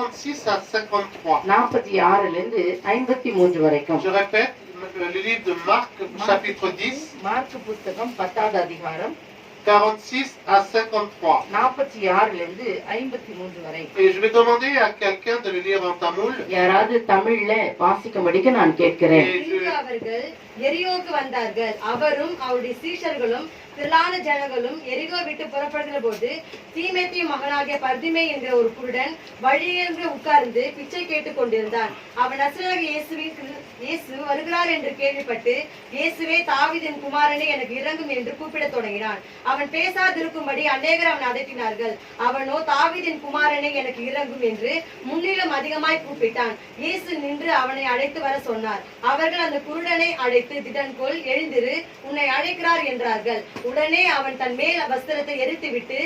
46 à 53. 46லிருந்து 53 வரைக்கும். Je répète, le livre de Marc, chapitre 10. Mark புத்தகம் 10வது அதிகாரம் 46 à 53. 46லிருந்து 53 வரை. Et je vais demander à quelqu'un de le lire en tamoul. யாராவது தமிழ்ல வாசிக்கும்படிக்கு நான் கேட்கிறேன். அவர்கள் எரியோக்கு வந்தார்கள். அவரும் அவருடைய சீஷர்களும் திரளான ஜனங்களும் எரிகோ விட்டு புறப்படுகிற போது தீமேத்திய மகனாகிய பர்திமே என்கிற ஒரு குருடன் வழியென்று உட்கார்ந்து பிச்சை கேட்டுக் கொண்டிருந்தான். அவன் நசரேயனாகிய இயேசு வருகிறார் என்று கேள்விப்பட்டு, இயேசுவே தாவீதின் குமாரனே எனக்கு இறங்கும் என்று கூப்பிடத் தொடங்கினான். அவன் பேசாதிருக்கும்படி அநேகர் அவன் அதட்டினார்கள். அவனோ தாவீதின் குமாரனே எனக்கு இறங்கும் என்று முன்னிலும் அதிகமாய் கூப்பிட்டான். இயேசு நின்று அவனை அழைத்து வர சொன்னார். அவர்கள் அந்த குருடனை அழைத்து, திடன்கொள், எழுந்திரு, உன்னை அழைக்கிறார் என்றார்கள். உடனே அவன் தன் மேல் வஸ்திரத்தை எரித்துவிட்டு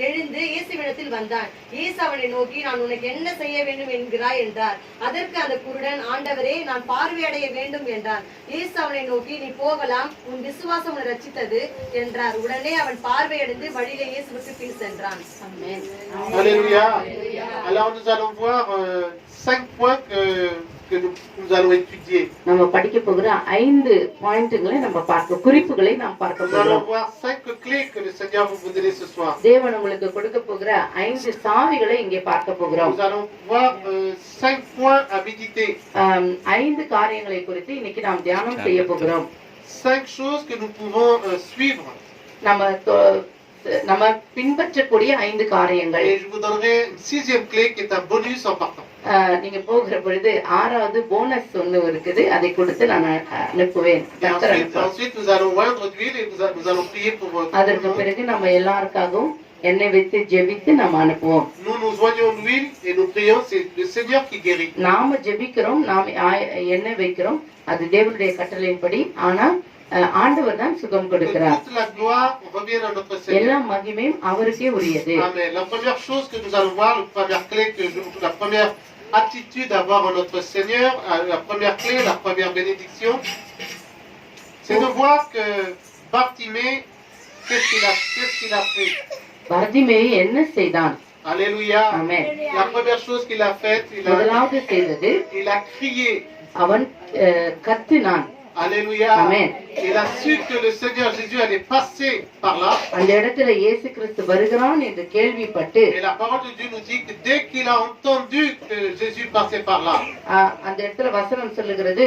எழுந்து இயேசுவிடத்தில் வந்தான். இயேசு அவனை நோக்கி, நான் உனக்கு என்ன செய்ய வேண்டும் என்கிறாய் என்றார். அதற்கு அந்த குருடன், ஆண்டவரே, நான் பார்வையடைய வேண்டும் என்றான். இயேசு அவனை நோக்கி, நீ போகலாம், உன் விசுவாசம் உன்னை ரட்சித்தது என்றார். உடனே அவன் பார்வையடைந்து வழியிலே இயேசுவுக்கு பின் சென்றான். ஆமென். Alléluia. Alors nous allons voir 5 points que nous allons étudier. நம்ம படிக்க போகிற 5 பாயிண்ட்களை நம்ம பார்க்க குறிப்புகளை நாம் பார்க்க Nous allons போகிறோம். voir 5 clés que le Seigneur va vous donner ce soir. தேவன் உங்களுக்கு கொடுக்க போகிற 5 சாவிகளை இங்கே பார்க்க போகிறோம். Nous allons voir 5 points à méditer. 5 காரியங்களை குறித்து இன்னைக்கு நாம் தியானம் செய்ய போகிறோம். 5 choses que nous pouvons suivre. நம்ம பின்பற்றக்கூடிய 5 காரியங்கள். Et je vous donnerai une 6e clé qui est un bonus en partant. நீங்க போகிற பொழுது 6வது போனஸ் ஒண்ணு இருக்குது, அதை கொடுத்து நான் அனுப்புவேன். Ensuite nous allons oindre d'huile et nous allons prier pour votre. அதற்கு பிறகு நம்ம எல்லாருக்காகவும் எண்ணெய் வைத்து ஜெபித்து நம்ம அனுப்புவோம். Nous oignons d'huile et nous prions, c'est le Seigneur qui guérit. நாம ஜெபிக்கிறோம், நாம எண்ணெய் வைக்கிறோம், அது தேவனுடைய கட்டளையின்படி. ஆனா ஆண்டவர் தான் சுகம் கொடுக்கிறார். Toute la gloire revient à notre Seigneur. எல்லா மகிமையும் அவருக்கே உரியது. Amen. La première chose que nous allons voir, la première clé la première attitude à avoir en notre Seigneur, la première clé, la première bénédiction, c'est de voir que Bartimée, qu'est-ce qu'il a fait? Bartimaeus என்ன செய்தான்? Alléluia. Amen. La première chose qu'il a faite, முதலாவது செய்தது, il a crié. அவன் கத்தினான். Alléluia. Amen. Il a su que le Seigneur Jésus allait passer par là. அந்த இடத்துல இயேசு கிறிஸ்து வருகிறான் என்று கேள்விப்பட்டு, Et la parole de Dieu nous dit que dès qu'il a entendu que Jésus passait par là, அந்த இடத்துல வசனம் சொல்லுகிறது,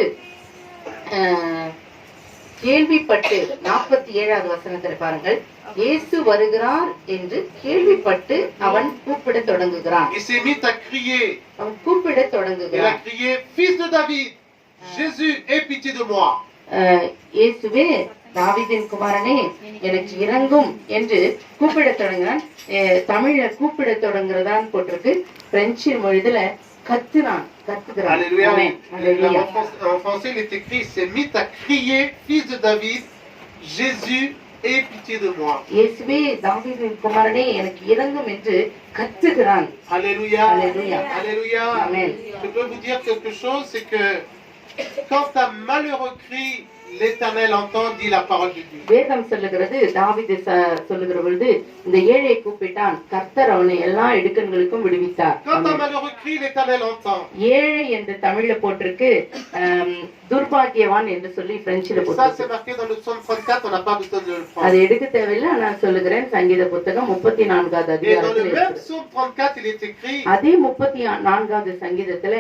கேள்விப்பட்டு 47வது வசனத்துல பாருங்கள், இயேசு வருகிறார் என்று கேள்விப்பட்டு அவன் கூப்பிட தொடங்குகிறான். il s'est mis à crier. அவன் கூப்பிட Il a தொடங்குகிறான். crié, Fils de David, Jésus, aie pitié de moi. இயேசுவே தாவீதின் குமாரனே எனக்கு இறங்கும் என்று கூப்பிட தொடங்கினான். தமிழ்ல கூப்பிட தொடங்குறதான் போட்டிருக்கு. பிரெஞ்சு மொழியில கத்துகிறான். Alléluia. En français, il est écrit, il s'est mis à crier, Fils de David, Jésus, aie pitié de moi. இயேசுவே தாவீதின் குமாரனே எனக்கு இறங்கும் என்று கத்துகிறான். Alléluia. Alléluia. Alléluia. Amen. Je peux vous dire quelque chose, c'est que quand un malheureux crie, l'Éternel entend, dit la parole de Dieu. வேதம் சொல்லுகிறது, தாவீது சொல்லுகிற பொழுது இந்த ஏழையை கூப்பிட்டான், கர்த்தர் அவனை எல்லா இடுக்கண்களுக்கும் விடுவித்தார். Quand un malheureux crie, l'Éternel entend. ஏழை என்று தமிழ்ல போட்டிருக்கு, துர்பாகியவான் என்று சொல்லி பிரெஞ்சுல Ça, போட்டிருக்கு. c'est marqué dans le psaume 34, on n'a pas besoin de le prendre. அது எடுக்க தேவையில்லை, நான் சொல்லுகிறேன். சங்கீத புத்தகம் 34வது Et dans le அதிகாரத்தில் même இருக்கு. psaume 34, il est écrit, அதே 34வது சங்கீதத்துல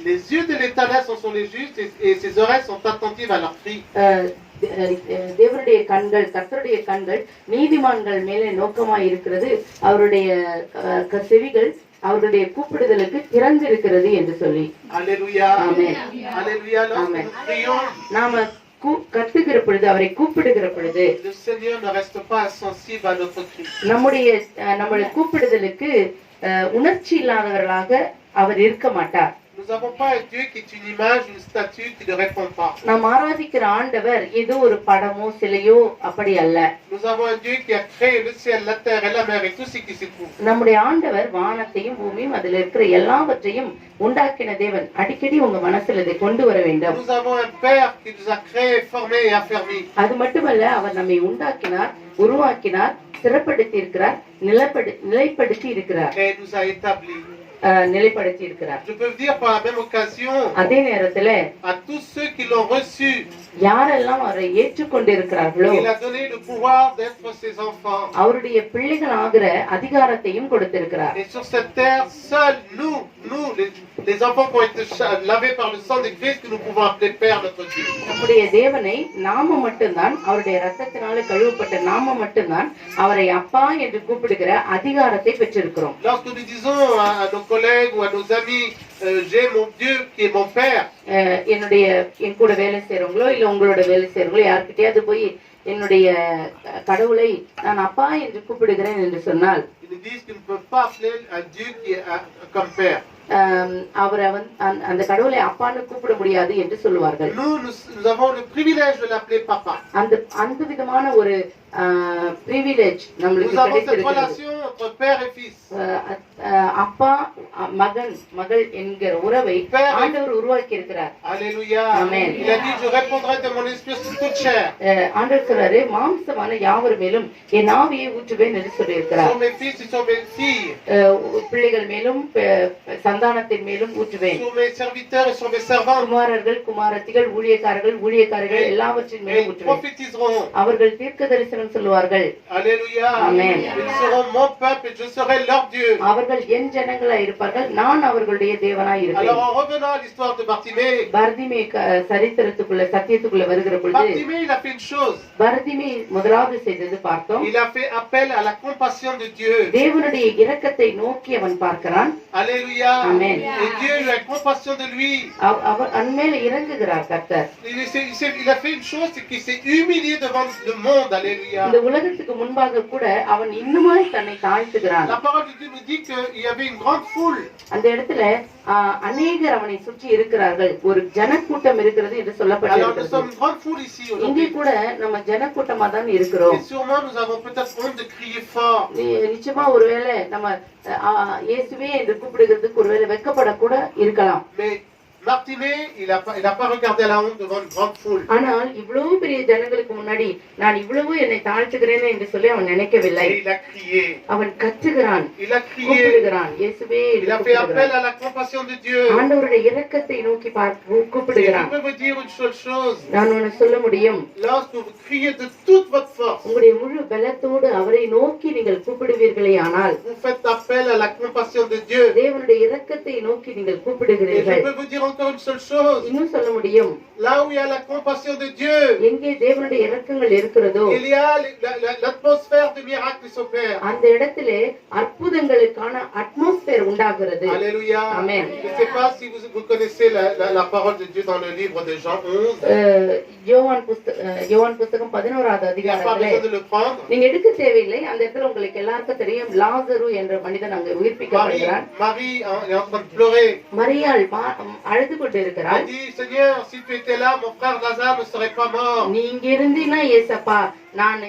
les yeux de l'Éternel sont sur les justes et ses oreilles sont attentives à leurs cris. தேவனுடைய கண்கள், கர்த்தருடைய கண்கள் நீதிமான்கள் மேலே நோக்கமாய் இருக்கிறது, அவருடைய செவிகள் அவருடைய கூப்பிடுதலுக்கு திறந்திருக்கிறது என்று சொல்லி. Alléluia. Amen. Alléluia. Amen. Lorsque nous prions, நாம கத்துகிற பொழுது, அவரை கூப்பிடுகிற பொழுது, le Seigneur ne reste pas insensible à notre cri. நம்முடைய கூப்பிடுதலுக்கு உணர்ச்சி இல்லாதவர்களாக அவர் இருக்க மாட்டார். Nous n'avons pas un Dieu qui est une image, une statue qui ne répond pas. நாம் ஆராதிக்கிற ஆண்டவர் ஏதோ ஒரு படமோ சிலையோ அப்படி அல்ல. Nous avons un Dieu qui a créé le ciel, la terre et la mer et tout ce qui s'y trouve. நம்முடைய ஆண்டவர் வானத்தையும் பூமியும் அதில் இருக்கிற எல்லாவற்றையும் உண்டாக்கின தேவன். அடிக்கடி உங்க மனசுல இதை கொண்டு வர வேண்டும். Nous avons un Père qui nous a créés, formés et affermis. அது மட்டுமல்ல, அவர் நம்மை உண்டாக்கினார், உருவாக்கினார், சிறப்படுத்தி இருக்கிறார், நிலைப்படுத்தி இருக்கிறார். Et nous a établis. நிலைப்படுத்தி இருக்கிறார். Je peux dire par la même occasion அதே நேரத்துல à tous ceux qui l'ont reçu, யாரெல்லாம் அவரை ஏற்றுக்கொண்டிருக்கிறார்களோ il a donné le pouvoir d'être ses enfants. அவருடைய பிள்ளைகள் ஆகிற அதிகாரத்தையும் கொடுத்திருக்கிறார். Et sur cette terre, seuls nous, les enfants qui ont été lavés par le sang de Christ, que nous pouvons appeler Père notre Dieu. நம்முடைய தேவனை நாம மட்டும்தான், அவருடைய ரத்தத்தினால கழுவப்பட்ட நாம மட்டும்தான் அவரை அப்பா என்று கூப்பிடுகிற அதிகாரத்தை பெற்றிருக்கிறோம். Lorsque nous disons à nos collègues ou à nos amis, j'ai mon Dieu qui est mon Père, என் கூட வேலை செய்யறவங்களோ இல்ல உங்களோட வேலை செய்யறவங்களோ யார்கிட்டயாவது போய் என்னுடைய கடவுளை நான் அப்பா என்று கூப்பிடுகிறேன் என்று சொன்னால், ils nous disent qu'ils ne peuvent pas appeler un Dieu qui est comme Père. அவரை அந்த கடவுளை அப்பான்னு கூப்பிட முடியாது என்று சொல்லுவார்கள். Nous avons le privilège de l'appeler Papa. அந்த விதமான ஒரு privilege நம்மளுக்கு கிடைத்திருக்கிறது. அப்பா மகன் மகள் என்கிற உறவை ஆண்டவர் உருவாக்கி இருக்கிறார். Alléluia. Amen. Il a dit je répondrai de mon esprit sur toute chair. ஆண்டவர் சொல்றாரு மாம்சமான யாவர் மேலும் என் ஆவியை ஊற்றுவேன் என்று சொல்லியிருக்கிறார். Sur mes fils et sur mes filles. பிள்ளைகள் மேலும் சந்தானத்தின் மேலும் ஊற்றுவேன். Sur mes serviteurs et sur mes servants. குமாரர்கள் குமாரத்திகள் ஊழியக்காரர்கள் எல்லாவற்றின் மேலும் ஊற்றுவேன். அவர்கள் தீர்க்கதரிசனம் சொல்லுவார்கள். Alléluia. Amen. Ils seront mon peuple et je serai leur Dieu. அவர்கள் என் ஜனங்களாய் இருப்பார்கள், நான் அவர்களுடைய தேவனாய் இருப்பேன். Alors en revenant à l'histoire de Bartimée, பர்திமே சரித்திரத்துக்குள்ள சத்தியத்துக்குள்ள வருகிற பொழுது Bartimée il a fait une chose. பர்திமே முதலாவது செய்தது பார்த்தோம். Il a fait appel à la compassion de Dieu. தேவனுடைய இரக்கத்தை நோக்கி அவன் பார்க்கிறான். Alléluia. Amen. Et Dieu a compassion de lui. அவர் அன்மேல இறங்குகிறார் கர்த்தர். Il a fait une chose, c'est qu'il s'est humilié devant le monde. Alléluia. இந்த உலகத்துக்கு முன்பாக கூட அவன் இன்னுமாய் தன்னை தாழ்த்துகிறான். La parole de Dieu nous dit qu'il y avait une grande foule. அந்த இடத்துல அநேகர் அவனை சுற்றி இருக்கிறார்கள், ஒரு ஜனக்கூட்டம் இருக்கிறது என்று சொல்லப்பட்டிருக்கிறது. Alors nous sommes une grande foule ici aujourd'hui. இங்கே கூட நம்ம ஜனக்கூட்டமா தான் இருக்கிறோம். Et sûrement nous avons peut-être honte de crier fort. நிச்சயமா ஒருவேளை நம்ம இயேசுவே என்று கூப்பிடுகிறதுக்கு ஒருவேளை வெட்கப்பட கூட இருக்கலாம். Mais Bartimée, il a pas regardé à la honte devant une grande foule. ஆனால் இவ்வளவு பெரிய ஜனங்களுக்கு முன்னாடி நான் இவ்வளவு என்னை தாழ்த்துகிறேன் என்று சொல்லி அவன் நினைக்கவில்லை. Il a crié. அவன் கத்துகிறான். Il a crié. கூப்பிடுகிறான். இயேசுவே. Il a fait appel à la compassion de Dieu. ஆண்டவருடைய இரக்கத்தை நோக்கி கூப்பிடுகிறான். Je peux vous dire une seule chose. நான் உன்னை சொல்ல முடியும். Lorsque vous criez de toute votre force, உங்களுடைய முழு பலத்தோடு அவரை நோக்கி நீங்கள் கூப்பிடுவீர்களே ஆனால், vous faites appel à la compassion de Dieu. தேவனுடைய இரக்கத்தை நோக்கி நீங்கள் கூப்பிடுகிறீர்கள். Je peux vous dire encore une seule chose. இன்னும் சொல்ல முடியும். Là où il y a la compassion de Dieu, எங்கே தேவனுடைய இரக்கங்கள் இருக்கிறதோ, il y a l'atmosphère de miracles s'opère. அந்த இடத்திலே அற்புதங்களுக்கான அட்மாஸ்பியர் உண்டாகிறது. Alléluia. Amen. Je ne sais pas si vous connaissez la parole de Dieu dans le livre de Jean 11. யோவான் புத்தகம் 11வது அதிகாரத்திலே நீங்க எடுக்க தேவையில்லை, அந்த இடத்துல உங்களுக்கு எல்லாருக்கும் தெரியும், லாசரு என்ற மனிதன் அங்கே உயிர்ப்பிக்கப்படுகிறான். Marie est en train de pleurer. மரியாள் அழுது கொண்டிருக்கிறாள். Elle dit Seigneur, si tu étais là, mon frère Lazare ne serait pas mort. நீ இங்க இருந்தீனா ஏசப்பா, நான்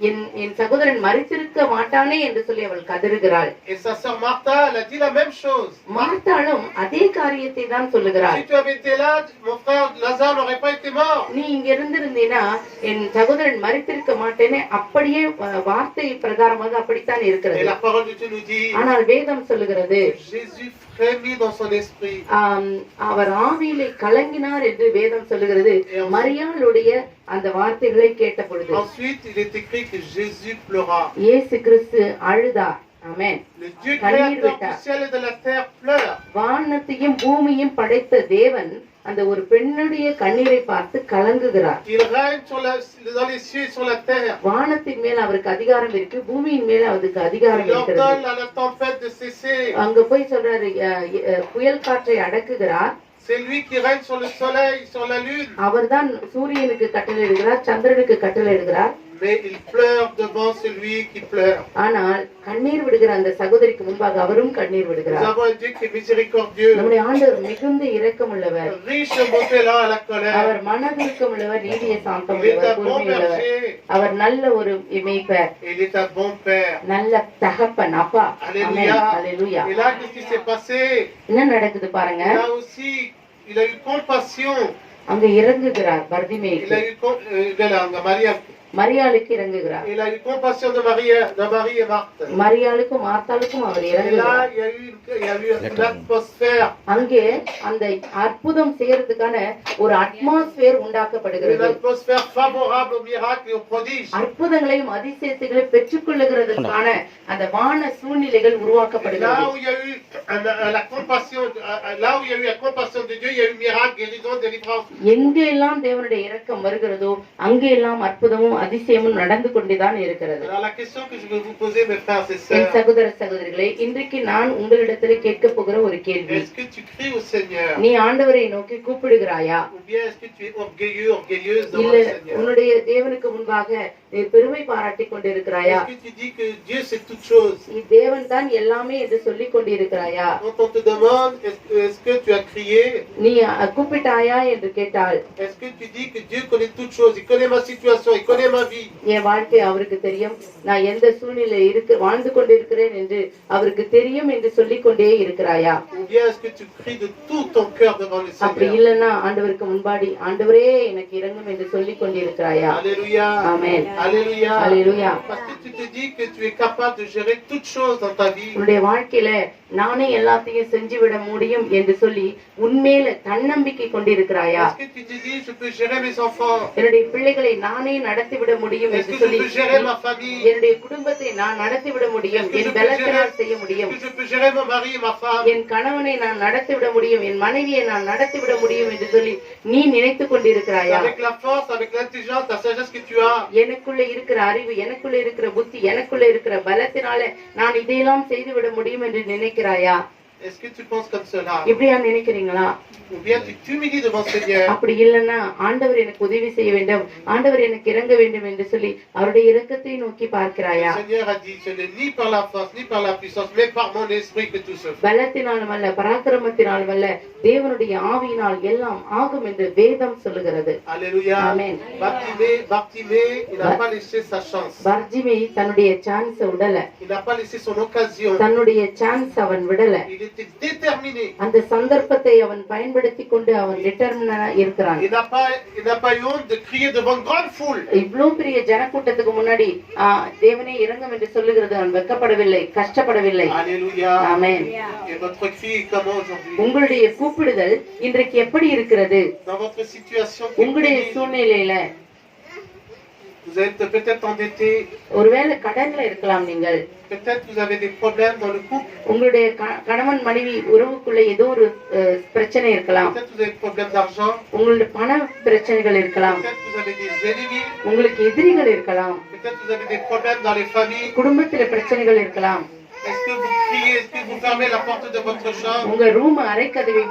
என் சகோதரன் மரித்திருக்க மாட்டானே என்று சொல்லி அவள் கதறுகிறாள். Et sa sœur Martha, elle a dit la même chose. மார்த்தாளும் அதே காரியத்தை தான் சொல்லுகிறாள். Si tu avais été là, mon frère Lazare n'aurait pas été mort. நீ இங்க இருந்திருந்தீனா என் சகோதரன் மரித்திருக்க மாட்டேனே, அப்படியே வார்த்தை பிரகாரமாக அப்படித்தான் இருக்கிறது. Et la parole de Dieu nous dit, ஆனால் வேதம் சொல்லுகிறது Jésus frémit dans son esprit. அவர் ஆவியிலே கலங்கினார் என்று வேதம் சொல்லுகிறது. மரியாளுடைய அந்த வார்த்தைகளை கேட்ட பொழுது Ensuite, il est écrit que Jésus pleura. இயேசு கிறிஸ்து அழுதார். ஆமென். Le Dieu créateur du ciel et de la terre pleure. வானத்தையும் பூமியையும் படைத்த தேவன் அந்த ஒரு பெண்ணுடைய கண்ணீரை பார்த்து கலங்குகிறார். Il règne dans les cieux et sur la terre. வானத்தின் மேல் அவருக்கு அதிகாரம் இருக்கு, பூமியின் மேல் அவருக்கு அதிகாரம் இருக்கிறது. Il ordonne à la tempête de cesser. அங்க போய் சொல்றாரு, புயல் காற்றை அடக்குகிறார். C'est lui qui règne sur le soleil, sur la lune. அவர்தான் சூரியனுக்கு கட்டளையிடுகிறார், சந்திரனுக்கு கட்டளையிடுகிறார். Mais il pleure devant celui qui pleure. ஆனால் கண்ணீர் விடுகிற அந்த சகோதரிக்கு முன்பாக அவரும் கண்ணீர் விடுகிறார். Nous avons un Dieu qui est miséricordieux. நம்முடைய ஆண்டவர் மிகுந்த இரக்கமுள்ளவர். Riche en bonté là à la colère. அவர் மனதுருக்கமுள்ளவர், நீடிய சாந்தம் உள்ளவர், பொறுமையுள்ளவர். அவர் நல்ல ஒரு மேய்ப்பர். Il est un bon père. நல்ல தகப்பன், அப்பா. Alléluia. Alléluia. Et là, qu'est-ce qui s'est passé? என்ன நடக்குது பாருங்க. Là aussi, il a eu compassion. அங்க இறங்குகிறார் பர்திமேயுக்கு. Il a eu Maria. மரியாளுக்கு இறங்குகிறார். Il a eu compassion de Marie et Marthe. மரியாளுக்கும் மார்த்தாளுக்கும் our Et là, இறங்குகிறார். il y a eu une atmosphère. அங்கே அந்த அற்புதம் செய்யறதுக்கான ஒரு atmosphere Une உண்டாக்கப்படுகிறது. atmosphère favorable au miracle et au prodige. அற்புதங்களையும் அதிசயத்தையும் பெற்றுக்கொள்ளுகிறதுக்கான அந்த வான சூழ்நிலைகள் Là உருவாக்கப்படுகிறது. où il y a eu la compassion, là où il y a eu la compassion de Dieu, il y a eu miracle, guérison, délivrance. எங்கெல்லாம் தேவனுடைய இரக்கம் வருகிறதோ அங்கெல்லாம் அற்புதமும் அதிசயமும் நடந்து கொண்டுதான் இருக்கிறது. Alors la question que je vais vous poser, mes frères et என் sœurs, சகோதர சகோதரிகளே, இன்றைக்கு நான் உங்களிடத்தில் கேட்க போகிற ஒரு கேள்வி, est-ce que tu cries au Seigneur? நீ ஆண்டவரை நோக்கி கூப்பிடுகிறாயா? Ou bien est-ce que tu es orgueilleux, orgueilleuse devant இல்ல le Seigneur? உன்னுடைய தேவனுக்கு முன்பாக நீ பெருமை பாராட்டி கொண்டிருக்கிறாயா? Est-ce que tu dis que Dieu c'est toute chose? நீ தேவன் தான் எல்லாமே என்று சொல்லிக் கொண்டிருக்கிறாயா? Quand on te demande, est-ce que tu as crié? நீ கூப்பிட்டாயா என்று கேட்டால், Est-ce que tu dis que Dieu connaît toute chose? Il connaît ma situation, il connaît ma vie. என் வாழ்க்கை அவருக்கு தெரியும், நான் எந்த சூழ்நிலை வாழ்ந்து கொண்டிருக்கிறேன் என்று அவருக்கு தெரியும் என்று சொல்லிக் கொண்டே இருக்கிறாயா? Ou bien est-ce que tu cries de tout ton cœur devant le அப்படி Seigneur? இல்லைன்னா ஆண்டவருக்கு முன்பாடி ஆண்டவரே எனக்கு இறங்கும் என்று சொல்லிக் கொண்டிருக்கிறாயா? Alléluia. ஆமென். Alléluia. அல்லேலூயா. Parce que tu te dis que tu es capable de gérer toutes choses dans ta vie. உன்னுடைய வாழ்க்கையில நானே எல்லாத்தையும் செஞ்சு விட முடியும் என்று சொல்லி உன்மேல தன்னம்பிக்கை கொண்டிருக்கிறாயா? Est-ce que tu te dis je peux gérer mes enfants? என்னுடைய பிள்ளைகளை நானே நடத்தி விட முடியும் Est-ce என்று que je சொல்லி peux gérer ma famille? என்னுடைய குடும்பத்தை நான் நடத்தி விட முடியும், என் பலத்தினால் செய்ய முடியும், Est-ce que je peux gérer mon mari et ma femme? என் கணவனை நான் நடத்தி விட முடியும், என் மனைவியை நான் நடத்தி விட முடியும் என்று சொல்லி நீ நினைத்துக் கொண்டிருக்கிறாயா? Avec la force, avec l'intelligence, la sagesse que tu as. எனக்குள்ள இருக்கிற அறிவு, எனக்குள்ள இருக்கிற புத்தி, எனக்குள்ள இருக்கிற பலத்தினால நான் இதையெல்லாம் செய்து விட முடியும் என்று நினைக்கிறாயா? Est-ce que tu penses comme cela? இப்படியா நினைக்கிறீங்களா? Ou bien tu t'humilies devant le Seigneur? அப்படி இல்லைன்னா ஆண்டவர் எனக்கு உதவி செய்ய வேண்டும், ஆண்டவர் எனக்கு இறங்க வேண்டும் என்று சொல்லி அவருடைய இரக்கத்தை நோக்கி பார்க்கிறாயா? Le Seigneur a dit, ce n'est ni par la force, ni par la puissance, mais par mon esprit que tout se fait. பலத்தினாலும் அல்ல, பராக்கிரமத்தினாலும் அல்ல, தேவனுடைய ஆவியினால் எல்லாம் ஆகும் என்று வேதம் சொல்லுகிறது. Alléluia. Amen. Bartimée, il n'a pas laissé sa chance. பர்ஜிமை தன்னுடைய சான்ஸ் விடல, Il n'a pas laissé son occasion. தன்னுடைய சான்ஸ் அவன் விடல. Il était déterminé. அந்த சந்தர்ப்பத்தை அவன் பயன்படுத்தி கொண்டு அவன் டிட்டர்மினா இருக்கிறான். Il n'a pas eu honte de crier devant une grande foule. இவ்வளவு பெரிய ஜனக்கூட்டத்துக்கு முன்னாடி தேவனே இறங்கும் என்று சொல்லுகிறது அவன் வெட்கப்படவில்லை, கஷ்டப்படவில்லை. Alléluia. ஆமென். Et votre cri est comment aujourd'hui? உங்களுடைய கூப்பிடுதல் இன்றைக்கு எப்படி இருக்கிறது? Dans votre situation, உங்களுடைய சூழ்நிலையில vous êtes peut-être endetté, ஒருவேளை கடன்ல இருக்கலாம், நீங்கள் peut-être vous avez des problèmes dans le couple, உங்களுடைய கணவன் மனைவி உறவுக்குள்ள ஏதோ ஒரு பிரச்சனை இருக்கலாம், peut-être vous avez des problèmes d'argent, உங்களுடைய பண பிரச்சனைகள் இருக்கலாம், peut-être vous avez des ennemis, உங்களுக்கு எதிரிகள் இருக்கலாம், peut-être vous avez des problèmes dans les familles. குடும்பத்துல பிரச்சனைகள் இருக்கலாம். Est-ce que vous criez, est-ce que vous fermez la porte de votre chambre? உங்க ரூம் அறைக்கதவை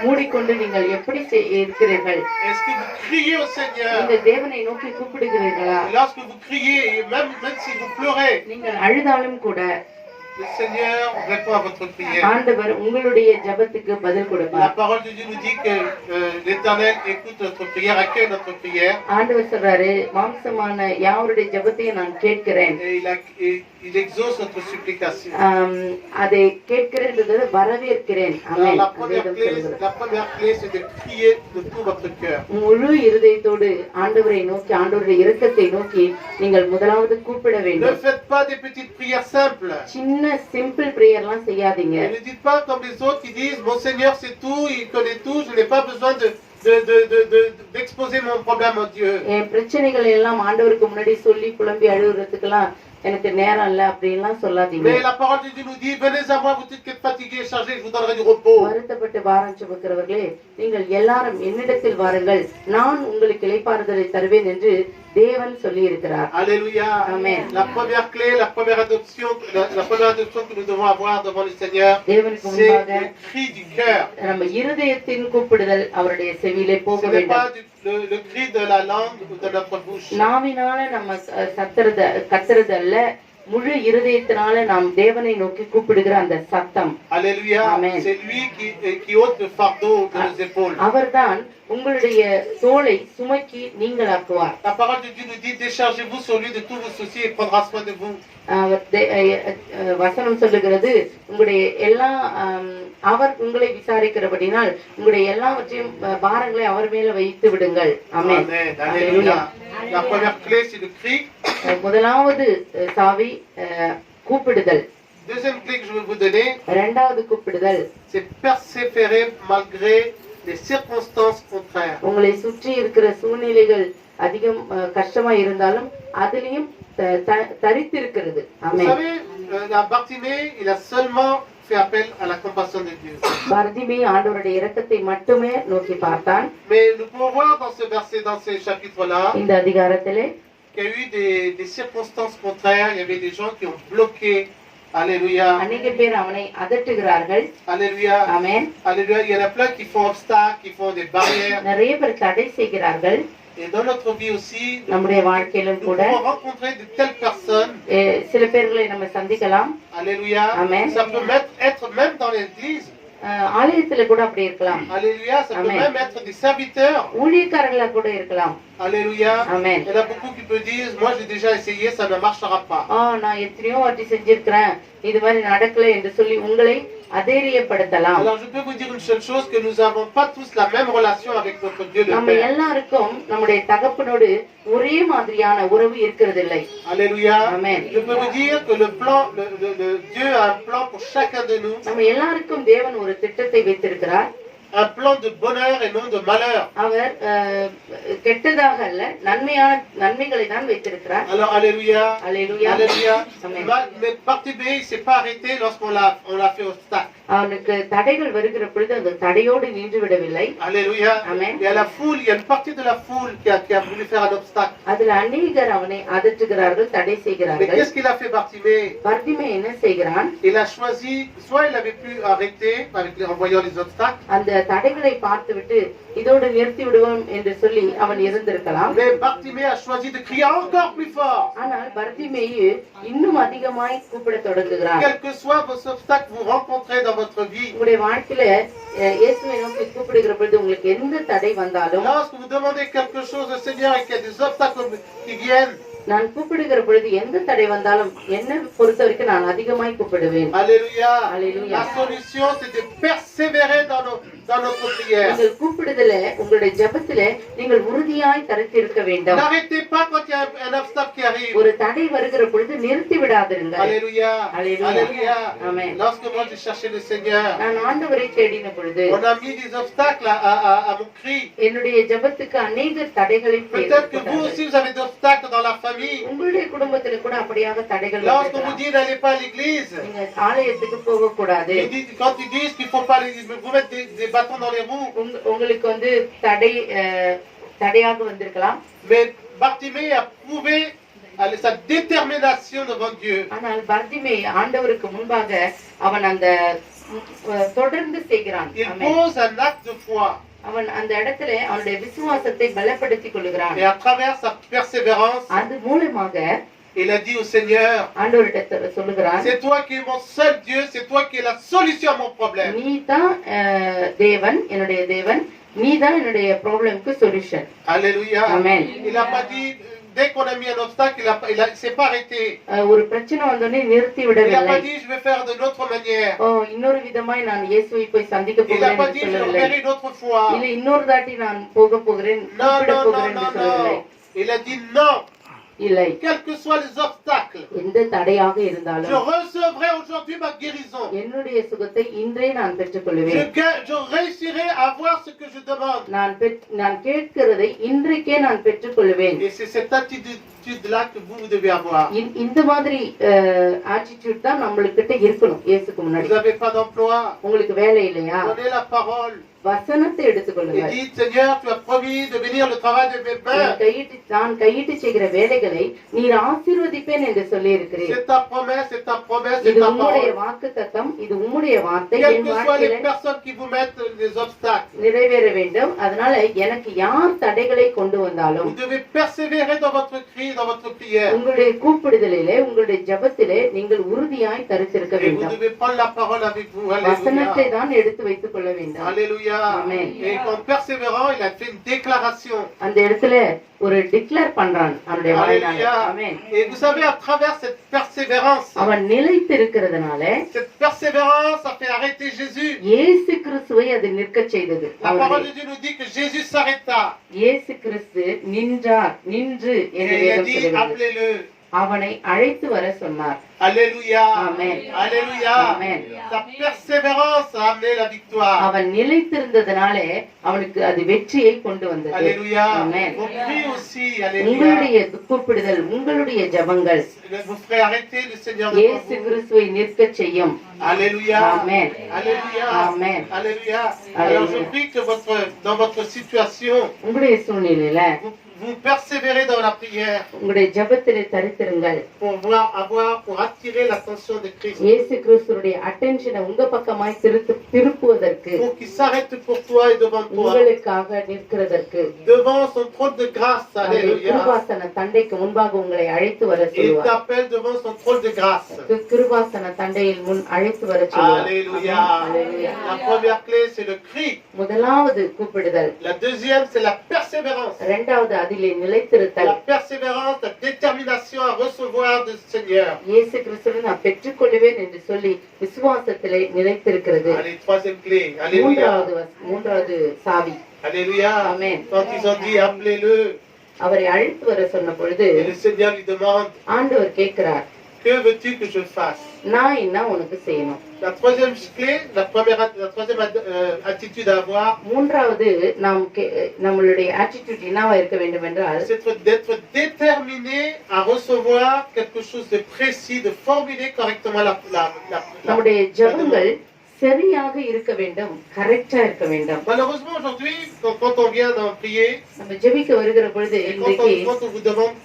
மூடிக்கொண்டு நீங்கள் எப்படி இருக்கிறீர்கள்? Est-ce que vous criez au Seigneur? நீங்கள் தேவனை நோக்கி கூப்பிடுகிறீர்களா? Et lorsque vous criez, et même si vous pleurez, நீங்கள் அழுதாலும் கூட le Seigneur répond à votre prière. ஆண்டவர் உங்களுடைய ஜெபத்துக்கு பதில் La கொடுப்பார். parole de Dieu nous dit que l'Éternel écoute notre prière, accueille notre prière. ஆண்டவர் சொல்றாரு, மாம்சமான யாவருடைய ஜெபத்தையும் நான் கேட்கிறேன், Et il exauce notre supplication. அதை கேட்கிறேன், வரவேற்கிறேன். Alors, ஆமென். la première clé, c'est de crier de tout votre cœur. முழு இருதயத்தோடு ஆண்டவரை நோக்கி, ஆண்டவருடைய இரக்கத்தை நோக்கி நீங்கள் முதலாவது கூப்பிட Ne வேண்டும். faites pas des petites prières simples. சின்ன சிம்பிள் பிரேயர்லாம் செய்யாதீங்க. Et ne dites pas comme les autres qui disent, mon Seigneur c'est tout, il connaît tout, je n'ai pas besoin d'exposer mon problème à Dieu. என் பிரச்சனைகளை எல்லாம் ஆண்டவருக்கு முன்னாடி சொல்லி புலம்பி அழுகுறதுக்கெல்லாம் எனக்கு நேரம் இல்ல அப்படின்லாம் சொல்லாதீங்க. Mais la parole de Dieu nous dit, venez à moi, vous dites que fatigués, chargés, je vous donnerai du repos. வருத்தப்பட்டு பாரம் சுமக்கிறவர்களே, நீங்கள் எல்லாரும் என்னிடத்தில் வாருங்கள், நான் உங்களுக்கு இளைப்பாறுதலை தருவேன் என்று தேவன் சொல்லி இருக்கிறார். Alléluia. Amen. La première clé, la première adoption que nous devons avoir devant le Seigneur, தேவனுக்கு c'est முன்பாக le cri du cœur. நம்ம இருதயத்தின் கூப்பிடுதல் அவருடைய செவியிலே போக Ce n'est வேண்டும். pas le cri de la langue ou de notre bouche. நாவினால நம்ம கத்துறது அல்ல, முழு இருதயத்தினால நாம் தேவனை நோக்கி கூப்பிடுகிற அந்த சத்தம். Alléluia. Amen. C'est lui qui ôte le fardeau de nos épaules. அவர்தான் உங்களுடைய தோளை சுமக்கி நீங்களாக்குவார். La parole de Dieu nous dit, déchargez-vous sur lui de tous vos soucis et prendra soin de vous. வசனம் சொல்லுகிறது, உங்களுடைய எல்லா அவர் உங்களை விசாரிக்கிறபடினால் உங்களுடைய எல்லாவற்றையும் பாரங்களை அவர் மேல வைத்து விடுங்கள். ஆமென். Alléluia. La première clé, c'est le cri. முதலாவது சாவி கூப்பிடுதல். Deuxième clé que je veux vous donner, இரண்டாவது கூப்பிடுதல், c'est persévérer malgré les circonstances contraires. உங்களை சுற்றி இருக்கிற சூழ்நிலைகள் அதிகம் கஷ்டமா இருந்தாலும் அதிலையும் தரித்திருக்கிறது. Vous amen. savez, Bartimée, il a seulement fait appel à la compassion de Dieu. பர்திமே ஆண்டவருடைய இரக்கத்தை மட்டுமே நோக்கி பார்த்தான். Mais nous pouvons voir dans ce verset, dans ce chapitre-là, இந்த அதிகாரத்திலே qu'il y a eu des circonstances contraires, il y avait des gens qui ont bloqué. Alléluia. அநேக பேர் அவனை அதட்டுகிறார்கள். Alléluia. Amen. Alléluia. Il y en a plein qui font obstacles, qui font des barrières. நிறைய பேர் தடை செய்கிறார்கள். Et dans notre vie aussi, நம்முடைய வாழ்க்கையிலும் nous கூட pouvons rencontrer de telles personnes. சில பேர்களை நம்ம சந்திக்கலாம். Alléluia. Amen. Ça peut être même dans l'église. ஆலயத்துல கூட அப்படி இருக்கலாம். Alléluia. Ça peut Amen. même être des serviteurs. ஊழியக்காரர்களா கூட இருக்கலாம். Alléluia. Amen. Il y en a beaucoup qui me disent, moi j'ai déjà essayé, ça ne marchera pas. நான் எத்தனையோ வாட்டி செஞ்சிருக்கிறேன், இது மாதிரி நடக்கல என்று சொல்லி உங்களை அதைரியப்படுத்தலாம். Alors je peux vous dire une seule chose, que nous n'avons pas tous la même relation avec notre Dieu le நம்ம Père. எல்லாருக்கும் நம்முடைய தகப்பனோடு ஒரே மாதிரியான உறவு இருக்கிறதில்லை. Alléluia. Amen. Je peux vous dire que le Dieu a un plan pour chacun de nous. நம்ம எல்லாருக்கும் தேவன் ஒரு திட்டத்தை வைத்திருக்கிறார். Un plan de bonheur et non de malheur. அவர் கெட்டதாக அல்ல, நன்மைகளை தான் வைத்திருக்கிறார். Alors alléluia. அல்லேலூயா. Alléluia. Amen. Mais Bartimée, il s'est pas arrêté lorsqu'on l'a fait obstacle. அவனுக்கு தடைகள் வருகிற பொழுது அந்த தடையோடு நின்று விடவில்லை. Alléluia. Amen. Il y a la foule, il y a une partie de la foule qui a voulu faire un obstacle. அதுல அநேகர் அவனை அதட்டுகிறார்கள், தடை Mais செய்கிறார்கள். qu'est-ce qu'il a fait Bartimée? பர்திமே என்ன செய்கிறான்? Il a choisi, soit il avait pu arrêter en voyant les obstacles. அந்த தடைகளை பார்த்துவிட்டு இதோடு நிறுத்தி விடுவோம் என்று சொல்லி அவன் இருந்திருக்கலாம். Mais Bartimée a choisi de crier encore plus fort. ஆனால் பர்திமேயு இன்னும் அதிகமாய் கூப்பிட தொடங்குகிறான். Quels que soient vos obstacles que vous rencontrez dans votre vie, உங்களுடைய வாழ்க்கையில இயேசுவை நோக்கி கூப்பிடுகிற பொழுது உங்களுக்கு எந்த தடை வந்தாலும், lorsque vous demandez quelque chose au Seigneur et qu'il y a des obstacles qui viennent, நான் கூப்பிடுகிற பொழுது எந்த தடை வந்தாலும் என்ன பொறுத்த வரைக்கும் நான் அதிகமாய் கூப்பிடுவேன். alléluia. Alléluia. La solution c'est de persévérer dans notre prière. நீங்கள் கூப்பிடுதல, உங்களுடைய ஜெபத்தில நீங்கள் உறுதியாய் தரித்திருக்க வேண்டும். N'arrêtez pas quand il y a un obstacle qui arrive. ஒரு தடை வருகிற பொழுது நிறுத்தி விடாதிருங்கள். Alléluia. Alléluia. Alléluia. Amen. Lorsque moi j'ai cherché le Seigneur, நான் ஆண்டவரை தேடின பொழுது on a mis des obstacles à mon cri. என்னுடைய ஜெபத்துக்கு அநேக தடைகளை Peut-être que vous aussi vous avez des obstacles dans la famille. உங்களுடைய குடும்பத்துல கூட அப்படியாக தடைகள் Lorsqu'on vous இருக்கலாம். dit n'allez pas à l'église, நீங்க ஆலயத்துக்கு போக கூடாது. quand ils disent qu'il faut pas vous mettre des bâtons dans les roues. உங்களுக்கு வந்து தடையாக வந்திருக்கலாம். Mais Bartimée a prouvé sa détermination devant Dieu. ஆனால் பர்திமே ஆண்டவருக்கு முன்பாக அவன் அந்த தொடர்ந்து செய்கிறான். Il pose un acte de foi. அவன் அந்த இடத்துல அவனுடைய விசுவாசத்தை பலப்படுத்திக் கொள்கிறான். Et à travers sa persévérance, அது மூலமாக il a dit au Seigneur, ஆண்டவரிடத்தில் சொல்லுகிறான், c'est toi qui es mon seul Dieu, c'est toi qui es la solution à mon problème. நீதான் தேவன், என்னுடைய தேவன், நீதான் என்னுடைய ப்ராப்ளம்க்கு solution. Alléluia. Amen. Il n'a pas dit, dès qu'on a mis un obstacle, il s'est pas arrêté. ஒரு பிரச்சனை வந்தோடனே நிறுத்தி Il n'a விடவில்லை. pas dit, je vais faire d'une autre manière. இன்னொரு விதமாய் நான் இயேசுவை போய் சந்திக்க Il n'a போகிறேன் pas என்று dit, je vais சொல்லவில்லை. faire une autre fois. இல்ல இன்னொரு தாட்டி நான் போக போகிறேன், Non, கூப்பிட non, போகிறேன் non, என்று non, சொல்லவில்லை. non. Il a dit non. இல்லை, Quels que soient les obstacles, எந்த தடையாக je இருந்தாலும் recevrai aujourd'hui ma guérison. என்னுடைய சுகத்தை இன்றே நான் பெற்றுக்கொள்வேன். Je réussirai à avoir ce que je demande. நான் கேட்கிறதை இன்றைக்கே நான் பெற்றுக்கொள்வேன். Et c'est cette attitude-là que vous devez avoir. இந்த மாதிரி ஆட்டிடியூட் தான் நம்மளுக்கிட்ட இருக்கணும். இயேசுக்கு முன்னாடி Vous n'avez pas d'emploi. உங்களுக்கு வேலை இல்லையா? Donnez la parole. வசனத்தை Et எடுத்துக்கொள்ளுங்க. dites, Seigneur, tu as promis de bénir le travail de mes mains. நான் கையிட்டு செய்கிற வேலைகளை நீர் ஆசீர்வதிப்பேன் என்று சொல்லி இருக்கிறேன். C'est ta promesse, c'est ta promesse, c'est இது ta உம்முடைய parole. வாக்குத்தத்தம், இது உம்முடைய வார்த்தை. Quelles என் que soient les வாழ்க்கையில personnes qui vous mettent des obstacles, நிறைவேற வேண்டும். அதனால எனக்கு யார் தடைகளை கொண்டு வந்தாலும் vous devez persévérer dans votre cri, dans votre prière. உங்களுடைய கூப்பிடுதலிலே உங்களுடைய ஜெபத்திலே நீங்கள் உறுதியாய் தரித்திருக்க Et vous வேண்டும். devez prendre la parole avec vous. வசனத்தை Alléluia. தான் எடுத்து வைத்துக் கொள்ள வேண்டும். Alléluia. Amen. Et en persévérant, il a fait une déclaration. அந்த இடத்துல ஒரு டிக்ளேர் பண்றான் அவனுடைய வாயினால. ஆமென். Et vous savez, à travers cette persévérance, அவன் நிலைத்து இருக்கிறதுனால cette persévérance a fait arrêter Jésus. இயேசு கிறிஸ்துவை அது நிற்க செய்தது. La parole de Dieu nous dit que Jésus s'arrêta. இயேசு கிறிஸ்து நின்று Et என்று il a வேதம் dit, சொல்கிறது. appelez-le. அவனை அழைத்து வர சொன்னார். Alléluia. Amen. Alléluia. Amen. Sa persévérance a amené la victoire. அவன் நிலைத்திருந்ததுனாலே அவனுக்கு அது வெற்றியை கொண்டு வந்தது. Alléluia. Amen. Vos cris aussi. Alléluia. உங்களுடைய கூப்பிடுதல், உங்களுடைய ஜெபங்கள் Vous ferez arrêter le Seigneur de இயேசு vous. கிறிஸ்துவை நிற்க செய்யும். Alléluia. Amen. Alléluia. Amen. Alléluia. Alléluia. Alors je prie que dans votre situation, உங்களுடைய சூழ்நிலையில vous persévérez dans la prière உங்களுடைய ஜெபத்திலே தரித்திருங்கள். pour attirer l'attention de Christ. இயேசு கிறிஸ்துடைய அட்டென்ஷனை உங்க பக்கமாய் திருப்புவதற்கு, Pour qu'il s'arrête pour toi et devant toi. உங்களுக்காக நிற்கிறதற்கு, Devant son trône de grâce. அவருடைய Alléluia. கிருபாசன தண்டைக்கு முன்பாக உங்களை அழைத்து வர Il சொல்லுவார். t'appelle devant son trône de grâce. கிருபாசன தண்டையில் முன் அழைத்து வர சொல்லுவார். Alléluia. Alléluia. La première clé, c'est le cri. முதலாவது கூப்பிடுதல். La deuxième, c'est la persévérance. இரண்டாவது அதிலே நிலைத்திருத்தல். La persévérance, la détermination à recevoir du Seigneur. இயேசு கிறிஸ்துவை நான் பெற்றுக்கொள்வேன் என்று சொல்லி விசுவாசத்திலே நிலைத்திருக்கிறது. Allez, troisième clé. Alléluia. மூன்றாவது சாவி. Alléluia. Amen. Quand ils ont dit appelez-le, அவரை அழைத்து வர சொன்ன பொழுது et le Seigneur lui demande, ஆண்டவர் கேட்கிறார், que veux-tu que je fasse? நான் என்ன உனக்கு செய்யணும்? La troisième clé, la troisième attitude à avoir, மூன்றாவது நம்மளுடைய attitude என்னவா இருக்க வேண்டும் என்றால், c'est d'être déterminé à recevoir quelque chose de précis, de formuler correctement நம்முடைய ஜெபங்கள் சரியாக இருக்க வேண்டும், கரெக்டா இருக்க வேண்டும். Malheureusement aujourd'hui, quand on vient d'en prier, நம்ம ஜெபிக்க வருகிற பொழுது இன்றைக்கு quand on vous demande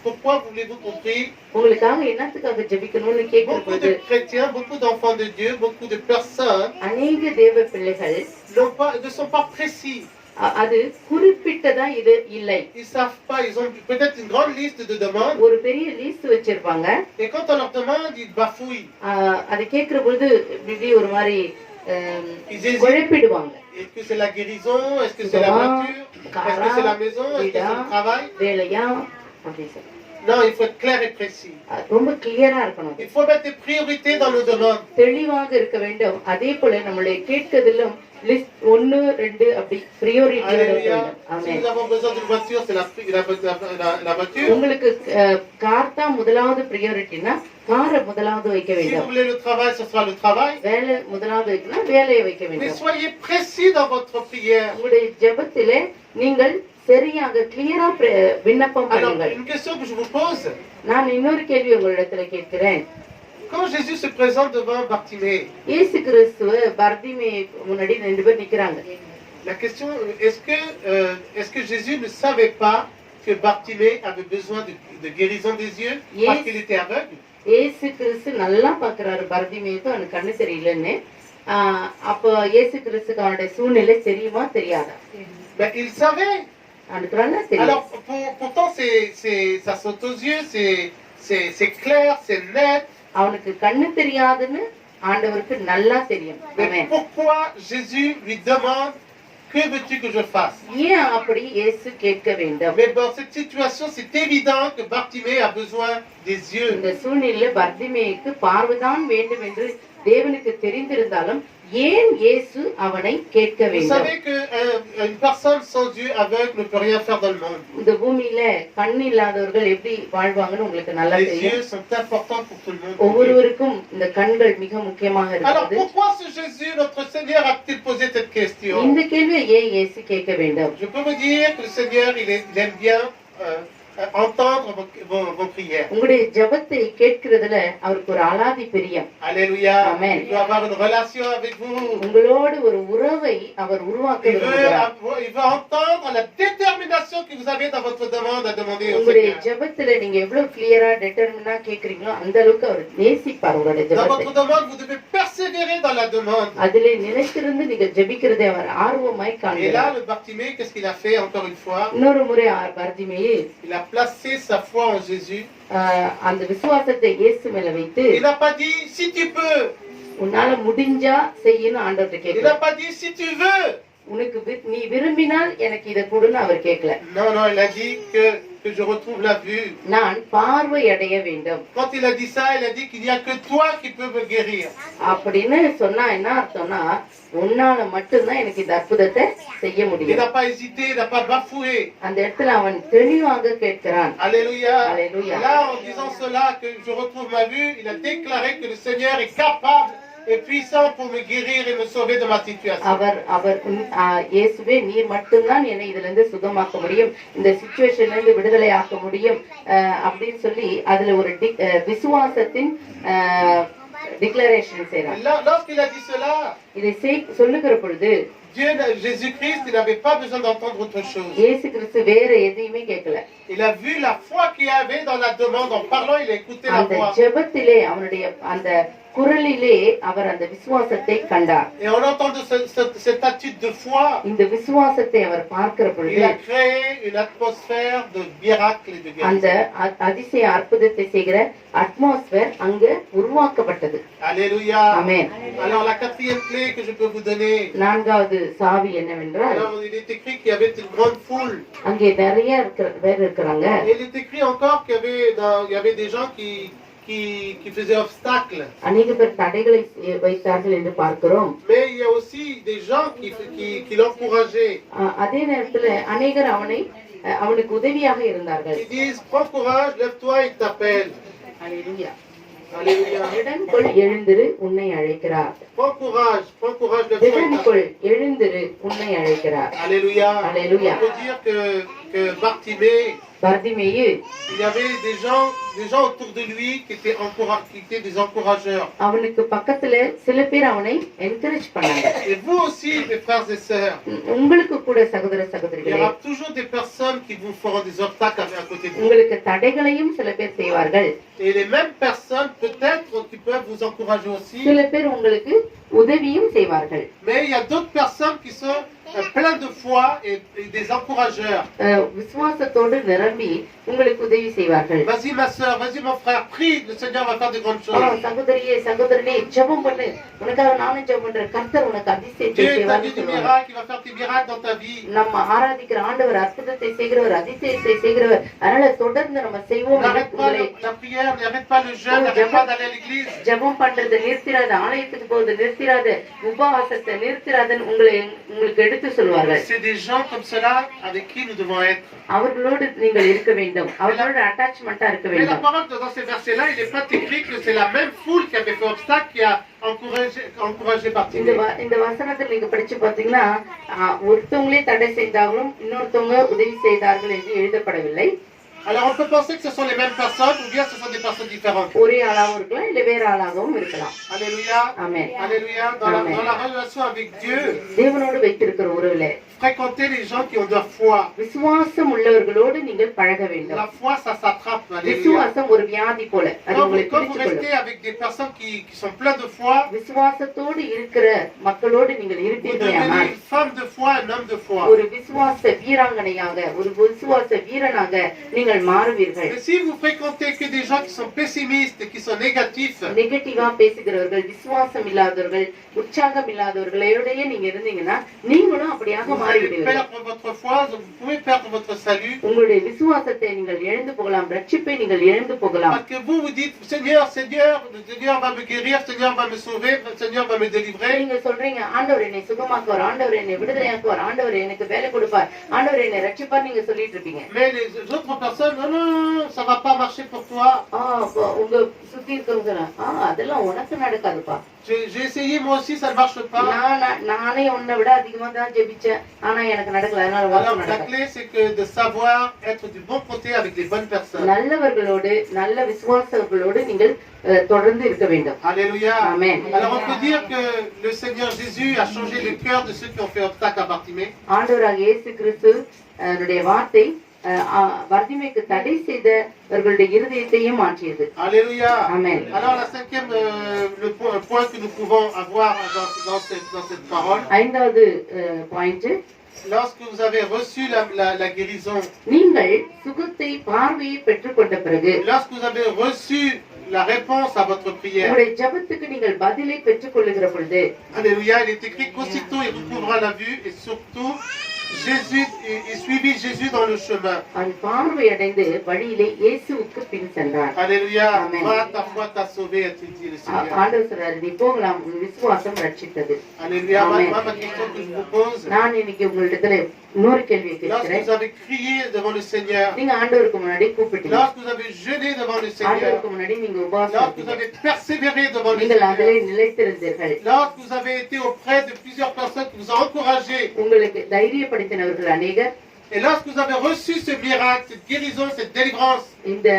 pourquoi voulez-vous qu'on prie, உங்களுக்காக என்னத்துக்காக ஜெபிக்கணும்னு கேட்கிற beaucoup பொழுது de chrétiens, beaucoup d'enfants de Dieu, beaucoup de personnes அநேக தேவ பிள்ளைகள் ne sont pas précis. அது குறிப்பிட்டதா இது இல்லை. Ils savent pas, ils ont peut-être une grande liste de demandes. ஒரு பெரிய லிஸ்ட் வச்சிருப்பாங்க. Et quand on leur demande, ils bafouillent. அதை கேட்கிற பொழுது இப்படி ஒரு மாதிரி Ils hésitent. குழப்பிடுவாங்க. Est-ce que c'est la guérison? Est-ce que c'est la voiture? Est-ce que c'est la maison? Est-ce que c'est le travail? வேலையா அப்படி சொல்லி. Non, il faut être clair et précis. ரொம்ப கிளியரா இருக்கணும். Il faut mettre des priorités dans nos demandes. தெளிவாக இருக்க வேண்டும். அதே போல நம்மளுடைய கேட்கதிலும் லிஸ்ட் 1 2 அப்படி பிரியாரிட்டி இருக்க வேண்டும். Si ஆமென். nous avons besoin d'une voiture, c'est la voiture. உங்களுக்கு கார் தான் முதலாவது பிரியாரிட்டினா காரை முதலாவது வைக்க Si vous வேண்டும். voulez le travail, ce sera le travail. வேலை முதலாவது வைக்கணும், வேலையை வைக்க Mais வேண்டும். soyez précis dans votre prière. உங்களுடைய ஜெபத்திலே நீங்கள் சரியாக கிளியரா விண்ணப்பம் Alors, பண்ணுங்கள். une question que je vous pose. நான் இன்னொரு கேள்வி உங்களிடத்துல கேட்கிறேன். Quand Jésus se présente devant Bartimée, இயேசு கிறிஸ்துவ பர்திமே முன்னாடி 2 பேர் நிக்கறாங்க. la question, est-ce que Jésus ne savait pas que Bartimée avait besoin de guérison des yeux parce qu'il était aveugle? இயேசு கிறிஸ்து நல்லா பார்க்கறாரு பர்திமேக்கு, அவனுக்கு கண்ணு தெரியலன்னு. அப்ப இயேசு கிறிஸ்துக்கு அவனுடைய சூழ்நிலை தெரியுமா தெரியாதா? Ben, il savait. Alors, pourtant, ça saute aux yeux, c'est clair, c'est net. அவனுக்கு கண்ணு தெரியாதுன்னு ஆண்டவருக்கு நல்லா தெரியும். Mais pourquoi Jésus lui demande, que veux-tu que je fasse? ஏன் அப்படி இயேசு கேட்க வேண்டும்? Mais dans cette situation, c'est évident que Bartimée a besoin des yeux. இந்த சூழ்நிலையில பர்திமேக்கு பார்வைதான் வேண்டும் என்று தேவனுக்கு தெரிந்திருந்தாலும் ஏன் இயேசு அவனை கேட்க Vous வேண்டும்? savez qu'une personne sans yeux aveugle ne peut rien faire dans le monde. இந்த பூமியில கண் இல்லாதவர்கள் எப்படி வாழ்வாங்கன்னு உங்களுக்கு நல்லா Les தெரியும். yeux sont importants pour tout le monde. ஒவ்வொருவருக்கும் இந்த கண்கள் மிக முக்கியமாக Alors இருக்கிறது. pourquoi ce Jésus, notre Seigneur, a-t-il posé cette question? இந்த கேள்வியை ஏன் இயேசு கேட்க வேண்டும்? Je peux vous dire que le Seigneur, il aime bien entendre vos prières. உங்களுடைய ஜெபத்தை கேட்கிறதுல அவருக்கு ஒரு அலாதி பிரியம். Alléluia. Amen. Il veut avoir une relation avec vous. உங்களோடு ஒரு உறவை அவர் உருவாக்க விரும்புகிறார். Il veut entendre la détermination que vous avez dans votre demande à demander au உங்களுடைய Seigneur. ஜெபத்துல நீங்க எவ்வளவு கிளியரா டிட்டர்மினா கேக்குறீங்களோ அந்த அளவுக்கு அவர் நேசிப்பார் உங்களுடைய Dans ஜெபத்தை. votre demande, vous devez persévérer dans la demande. அதிலே நிலைத்திருந்து நீங்க ஜெபிக்கிறதை அவர் ஆர்வமாய் Et là, காண்கிறார். le Bartimée, qu'est-ce qu'il a fait encore une fois? இன்னொரு முறை Bartimaeus Il a placé sa foi en Jésus, அந்த விசுவாசத்தை இயேசு மேல வைத்து il n'a pas dit si tu peux, உன்னால முடிஞ்சா செய்யணும் ஆண்டவர்கிட்ட il கேட்கல. n'a pas dit si tu veux. உனக்கு நீ விரும்பினால் எனக்கு இதை கொடுன்னு அவர் கேட்கல. Non, non, il a dit que je retrouve la vue. நான் பார்வை அடைய வேண்டும். Quand il a dit ça, il a dit qu'il n'y a que toi qui peux me guérir. அப்படின்னு சொன்னா என்ன அர்த்தம்னா உன்னால மட்டும்தான் எனக்கு இந்த அற்புதத்தை செய்ய Il முடியும். n'a pas hésité, il n'a pas bafoué. அந்த இடத்துல அவன் தெளிவாக கேட்கிறான். Alléluia. Alléluia. Là, en disant cela, que je retrouve ma vue, il a déclaré que le Seigneur est capable et puissant pour me guérir et me sauver de ma situation. அவர் இயேசுவே நீர் மட்டும்தான் என்னை இதுல இருந்து சுகமாக்க முடியும், இந்த சிச்சுவேஷன்ல இருந்து விடுதலை ஆக்க முடியும் அப்படின்னு சொல்லி அதுல ஒரு விசுவாசத்தின் declaration செய்றார். Lorsqu'il a dit cela, இதை சொல்லுகிற பொழுது Dieu, Jésus-Christ, il n'avait pas besoin d'entendre autre chose. இயேசு கிறிஸ்து வேற எதையுமே கேட்கல. Il a vu la foi qu'il y avait dans la demande. En parlant, il a écouté la அந்த voix. ஜெபத்திலே அவனுடைய அந்த குரலிலே அவர் அந்த விசுவாசத்தை கண்டார். Et en entendant cette attitude de foi, இந்த விசுவாசத்தை அவர் பார்க்கிற பொழுது il a créé une atmosphère de miracle et de அந்த guérison. அதிசய அற்புதத்தை செய்கிற அட்மாஸ்பியர் அங்க உருவாக்கப்பட்டது. Alléluia. ஆமென். Alors la quatrième clé que je peux vous donner. நான்காவது சாவி என்னவென்றால் Alors il est écrit qu'il y avait une grande foule. அங்கே நிறைய பேர் இருக்கிறாங்க. Et il est écrit encore qu'il y avait des gens qui faisaient obstacle. அநேக பேர் தடைகளை வைத்தார்கள் என்று பார்க்கிறோம். Mais il y a aussi des gens qui l'encourageaient. அதே நேரத்துல அநேகர் அவனுக்கு உதவியாக இருந்தார்கள். Ils disent prends courage, lève-toi, il t'appelle. அல்லேலூயா. Alléluia. திடன்கொள் எழுந்திரு உன்னை அழைக்கிறார். Prends courage, lève-toi. திடன்கொள் எழுந்திரு உன்னை அழைக்கிறார். Alléluia. Alléluia. On peut dire que Bartimée, Bartimaeus il y avait des gens autour de lui qui étaient des encourageurs. அவனுக்கு பக்கத்துல சில பேர் அவனை என்கரேஜ் பண்ணாங்க. Et vous aussi, mes frères et sœurs, உங்களுக்கு கூட சகோதர il y சகோதரிகளே aura toujours des personnes qui vous feront des obstacles à côté de vous. உங்களுக்கு தடைகளையும் சில பேர் செய்வார்கள். Et les mêmes personnes, peut-être, qui peuvent vous encourager aussi. சில பேர் உங்களுக்கு உதவியும் செய்வார்கள். Mais il y a d'autres personnes qui sont pleines de foi et des encourageurs. விசுவாசத்தோடு நிரம்பி உங்களுக்கு உதவி செய்வார்கள். Vas-y ma soeur, vas-y mon frère, prie, le Seigneur va faire de grandes choses. சகோதரியே சகோதரனே ஜெபம் பண்ணு, உனக்காக நானும் ஜெபம் பண்றேன், கர்த்தர் உனக்கு அதிசயத்தை Dieu t'a செய்வார்னு dit des சொல்லுவாங்க. miracles, il va faire des miracles dans ta vie. நம்ம ஆராதிக்கிற ஆண்டவர் அற்புதத்தை செய்கிறவர், அதிசயத்தை செய்கிறவர். அதனால தொடர்ந்து நம்ம செய்வோம். N'arrête pas la prière, n'arrête pas le jeûne, n'arrête pas d'aller à l'église. ஜெபம் பண்றதை நிறுத்திராத, ஆலயத்துக்கு போறது நிறுத்திராத, உபவாசத்தை நிறுத்திராதன்னு உங்களுக்கு எடுத்து சொல்வார்கள். C'est des gens comme cela avec qui nous devons être. அவர்களோடு நீங்கள் இருக்க வேண்டும், அவர்களோட அட்டாச்மெண்டா இருக்க Mais la வேண்டும். parole dans ces versets-là, il n'est pas écrit que c'est la même foule qui avait fait obstacle qui a encouragé Bartimée. இந்த வசனத்தில் நீங்க படிச்சு பாத்தீங்கன்னா ஒருத்தவங்களே தடை செய்தாலும் இன்னொருத்தவங்க உதவி செய்தார்கள் என்று எழுதப்படவில்லை. Alors on peut penser que ce sont les mêmes personnes ou bien ce sont des personnes différentes. ஒரே ஆளாகவும் இருக்கலாம், இல்ல வேற ஆளாகவும் இருக்கலாம். Alléluia. ஆமென். Alléluia. Dans la relation avec Dieu, தேவனோடு வைத்திருக்கிற உறவுல fréquentez les gens qui ont de la foi. விசுவாசம் உள்ளவர்களோடு நீங்கள் பழக வேண்டும். La foi, ça s'attrape. Alléluia. விசுவாசம் ஒரு வியாதி போல, அது உங்களை Quand vous பிடித்துக் கொள்ளும். restez avec des personnes qui sont pleines de foi, விசுவாசத்தோடு இருக்கிற மக்களோடு நீங்கள் vous இருப்பீர்களானால் devenez une femme de foi, un homme de foi. ஒரு விசுவாச வீராங்கனையாக, ஒரு விசுவாச வீரனாக நீங்கள் மாறுவீர்கள். Mais si vous fréquentez que des gens qui sont pessimistes et qui sont négatifs, நெகட்டிவா பேசுகிறவர்கள், விசுவாசம் இல்லாதவர்கள், உற்சாகம் இல்லாதவர்களோடயே நீங்க இருந்தீங்கன்னா நீங்களும் அப்படியாக vous allez மாறிவிடுவீர்கள். perdre votre foi, vous pouvez perdre votre salut. உங்களுடைய விசுவாசத்தை நீங்கள் இழந்து போகலாம், ரட்சிப்பை நீங்கள் இழந்து போகலாம். Parce que vous dites, Seigneur, le Seigneur va me guérir, le Seigneur va me sauver, le Seigneur va me délivrer. நீங்க சொல்றீங்க ஆண்டவர் என்னை சுகமாக்குவார், ஆண்டவர் என்னை விடுதலையாக்குவார், ஆண்டவர் எனக்கு வேலை கொடுப்பார், ஆண்டவர் என்னை ரட்சிப்பார் நீங்க சொல்லிட்டு இருப்பீங்க. Mais les autres personnes, non, ça va pas marcher pour toi. உங்க சுத்தி இருக்கவங்க அதெல்லாம் உனக்கு நடக்காதுப்பா. J'ai essayé moi aussi, ça ne marche pas. நானே உன்னை விட அதிகமா தான் ஜெபிச்சேன், ஆனா எனக்கு நடக்கல, அதனால Alors உனக்கு la நடக்கல. clé c'est que de savoir être du bon côté avec les bonnes personnes. நல்லவர்களோடு, நல்ல விசுவாசர்களோடு நீங்கள் தொடர்ந்து இருக்க வேண்டும். Alléluia. Amen. Alors on peut dire que le Seigneur Jésus a changé le cœur de ceux qui ont fait obstacle à Bartimée. ஆண்டவராகிய இயேசு கிறிஸ்து அவருடைய வார்த்தை வர்திமைக்கு தடை செய்தவர்களுடைய இருதயத்தையும் மாற்றியது. Alléluia. Amen. Alors la cinquième, le point que nous pouvons avoir dans cette parole. ஐந்தாவது point, lorsque vous avez reçu la guérison, நீங்கள் சுகத்தை பார்வையை பெற்றுக்கொண்ட பிறகு lorsque vous avez reçu la réponse à votre prière, உங்களுடைய ஜெபத்துக்கு நீங்கள் பதிலை பெற்றுக்கொள்ளுகிற பொழுது, alléluia, il est écrit qu'aussitôt il recouvra la vue et surtout Jésus et suivit Jésus dans le chemin. அவன் பார்வை அடைந்து வழியிலே இயேசுவுக்கு பின் சென்றான். Alléluia, Amen. va, ta foi t'a sauvé, a-t-il dit le Seigneur. ஆண்டவர் சொல்றாரு, நீ போகலாம், உன் விசுவாசம் ரட்சித்தது. Alléluia, Amen. ma question que je vous pose, நான் இன்னைக்கு உங்களிடத்துல இன்னொரு கேள்வியை lorsque கேட்கிறேன். vous avez crié devant le Seigneur, நீங்க ஆண்டவருக்கு முன்னாடி கூப்பிட்டீங்க, lorsque vous avez jeûné devant le Seigneur, ஆண்டவருக்கு முன்னாடி நீங்க உபவாசம் lorsque vous இருந்தீங்க, avez persévéré devant le நீங்கள் அதிலே Seigneur, நிலைத்திருந்தீர்கள், lorsque vous avez été auprès de plusieurs personnes qui vous ont encouragé, உங்களுக்கு தைரியப்படுத்தினவர்கள் அநேகர், et lorsque vous avez reçu ce miracle, cette guérison, cette délivrance, இந்த